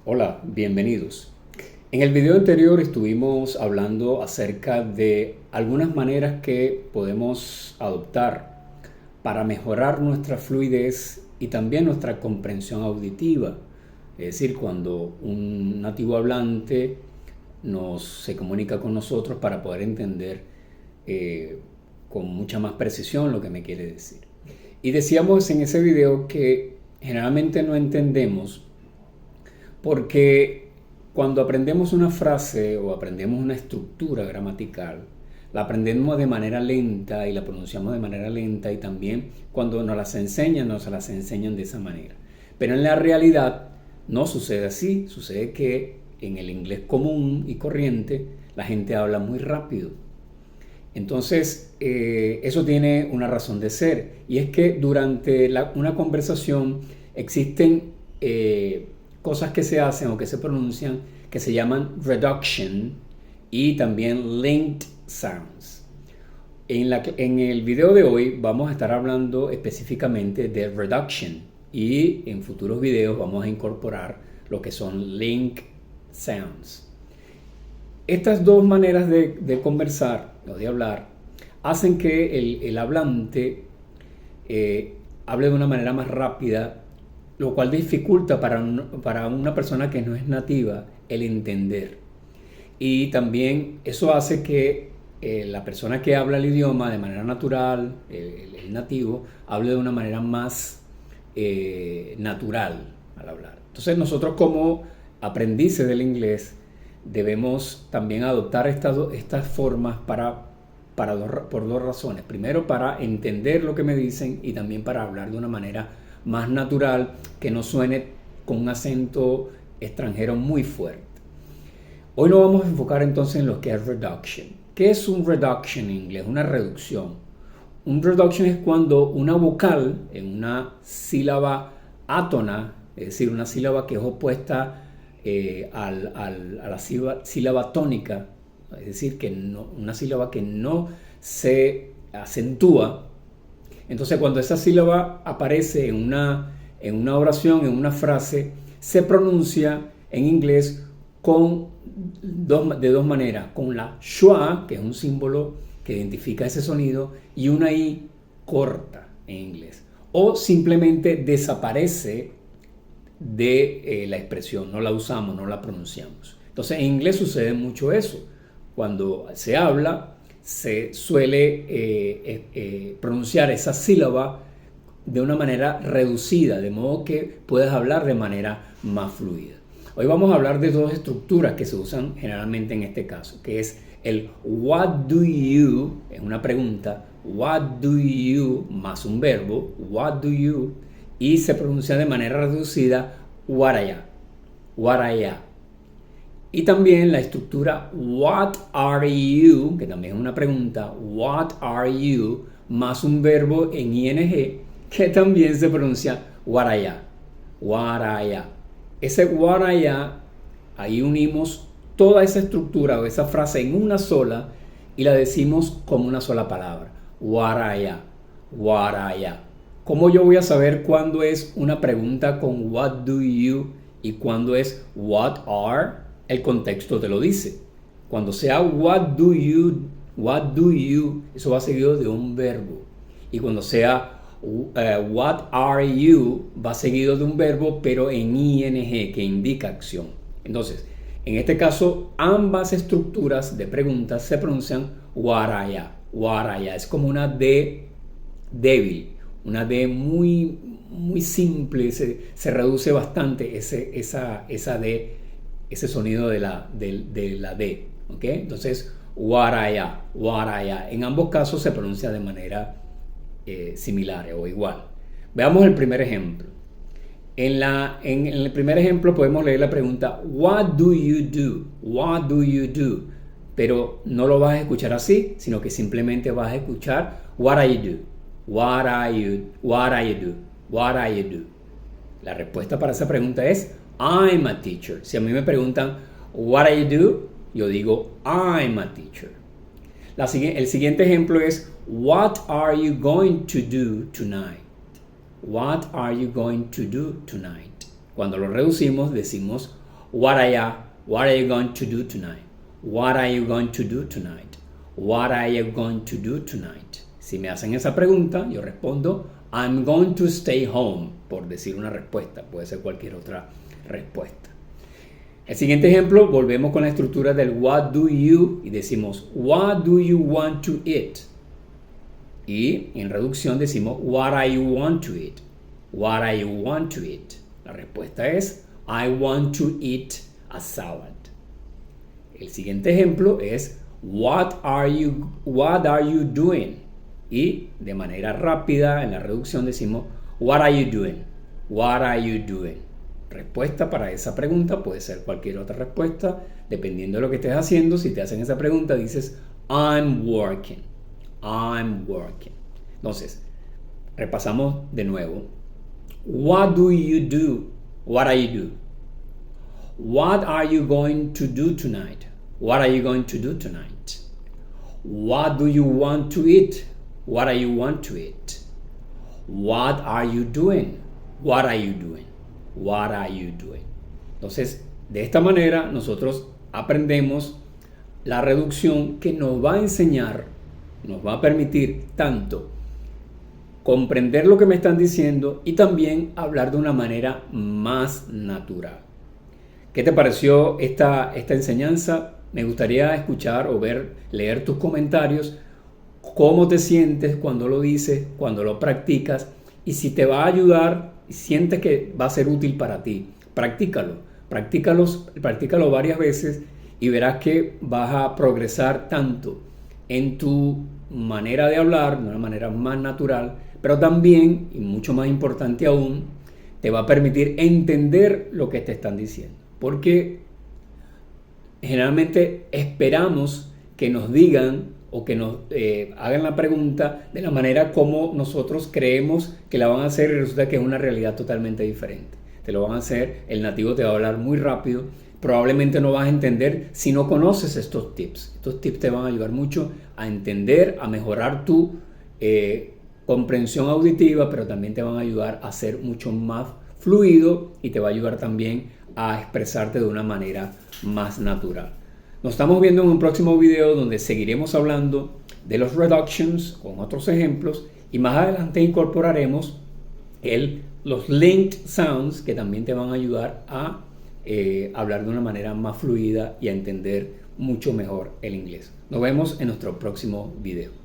Hola, bienvenidos. En el video anterior estuvimos hablando acerca de algunas maneras que podemos adoptar para mejorar nuestra fluidez y también nuestra comprensión auditiva. Es decir, cuando un nativo hablante se comunica con nosotros para poder entender con mucha más precisión lo que me quiere decir. Y decíamos en ese video que generalmente no entendemos porque cuando aprendemos una frase o aprendemos una estructura gramatical, la aprendemos de manera lenta y la pronunciamos de manera lenta, y también cuando nos las enseñan de esa manera. Pero en la realidad no sucede así. Sucede que en el inglés común y corriente la gente habla muy rápido. Entonces, eso tiene una razón de ser, y es que durante una conversación existen cosas que se hacen o que se pronuncian que se llaman reduction y también linked sounds. En el video de hoy vamos a estar hablando específicamente de reduction, y en futuros videos vamos a incorporar lo que son linked sounds. Estas dos maneras de conversar o de hablar hacen que el hablante hable de una manera más rápida, lo cual dificulta para una persona que no es nativa el entender. Y también eso hace que la persona que habla el idioma de manera natural, el nativo, hable de una manera más natural al hablar. Entonces nosotros, como aprendices del inglés, debemos también adoptar estas formas por dos razones. Primero, para entender lo que me dicen, y también para hablar de una manera más natural, que no suene con un acento extranjero muy fuerte. Hoy nos vamos a enfocar entonces en lo que es reduction. ¿Qué es un reduction en inglés? Una reducción. Un reduction es cuando una vocal en una sílaba átona, es decir, una sílaba que es opuesta a la sílaba tónica, es decir, una sílaba que no se acentúa. Entonces, cuando esa sílaba aparece en una oración, en una frase, se pronuncia en inglés de dos maneras: con la schwa, que es un símbolo que identifica ese sonido, y una i corta en inglés, o simplemente desaparece de la expresión, no la usamos, no la pronunciamos. Entonces, en inglés sucede mucho eso. Cuando se habla, se suele pronunciar esa sílaba de una manera reducida, de modo que puedas hablar de manera más fluida. Hoy vamos a hablar de dos estructuras que se usan generalmente en este caso, que es el what do you, es una pregunta, what do you más un verbo, what do you, y se pronuncia de manera reducida what are ya. Y también la estructura what are you, que también es una pregunta, what are you más un verbo en ing, que también se pronuncia what are ya. Ese what are ya, ahí unimos toda esa estructura o esa frase en una sola y la decimos como una sola palabra, what are ya. ¿Cómo yo voy a saber cuándo es una pregunta con what do you y cuándo es what are? El contexto te lo dice. Cuando sea what do you, eso va seguido de un verbo. Y cuando sea what are you, va seguido de un verbo, pero en ing, que indica acción. Entonces, en este caso, ambas estructuras de preguntas se pronuncian what are ya. Es como una D débil, una D muy, muy simple, se reduce bastante esa D, ese sonido de la D, ¿ok? Entonces, what are ya. En ambos casos se pronuncia de manera similar o igual. Veamos el primer ejemplo. En el primer ejemplo podemos leer la pregunta what do you do? What do you do? Pero no lo vas a escuchar así, sino que simplemente vas a escuchar what are you do? What are you do? La respuesta para esa pregunta es I'm a teacher. Si a mí me preguntan what are you do, yo digo I'm a teacher. El siguiente ejemplo es what are you going to do tonight? What are you going to do tonight? Cuando lo reducimos decimos what are you going to do tonight? What are you going to do tonight? What are you going to do tonight? Si me hacen esa pregunta, yo respondo, I'm going to stay home, por decir una respuesta, puede ser cualquier otra respuesta. El siguiente ejemplo, volvemos con la estructura del what do you y decimos, what do you want to eat? Y en reducción decimos, what are you want to eat? What are you want to eat? La respuesta es, I want to eat a salad. El siguiente ejemplo es, what are you doing? Y de manera rápida en la reducción decimos, what are you doing? What are you doing? Respuesta para esa pregunta puede ser cualquier otra respuesta, dependiendo de lo que estés haciendo. Si te hacen esa pregunta, dices, I'm working. I'm working. Entonces, repasamos de nuevo. What do you do? What are you do? What are you going to do tonight? What are you going to do tonight? What do you want to eat? What are you want to eat? What are you doing? What are you doing? What are you doing? Entonces, de esta manera nosotros aprendemos la reducción que nos va a enseñar, nos va a permitir tanto comprender lo que me están diciendo y también hablar de una manera más natural. ¿Qué te pareció esta enseñanza? Me gustaría escuchar o leer tus comentarios, cómo te sientes cuando lo dices, cuando lo practicas y si te va a ayudar y sientes que va a ser útil para ti. Practícalo varias veces y verás que vas a progresar tanto en tu manera de hablar, de una manera más natural, pero también, y mucho más importante aún, te va a permitir entender lo que te están diciendo. Porque generalmente esperamos que nos digan o que nos hagan la pregunta de la manera como nosotros creemos que la van a hacer y resulta que es una realidad totalmente diferente. Te lo van a hacer, el nativo te va a hablar muy rápido, probablemente no vas a entender si no conoces estos tips. Estos tips te van a ayudar mucho a entender, a mejorar tu comprensión auditiva, pero también te van a ayudar a ser mucho más fluido y te va a ayudar también a expresarte de una manera más natural. Nos estamos viendo en un próximo video donde seguiremos hablando de los reductions con otros ejemplos y más adelante incorporaremos los linked sounds que también te van a ayudar a hablar de una manera más fluida y a entender mucho mejor el inglés. Nos vemos en nuestro próximo video.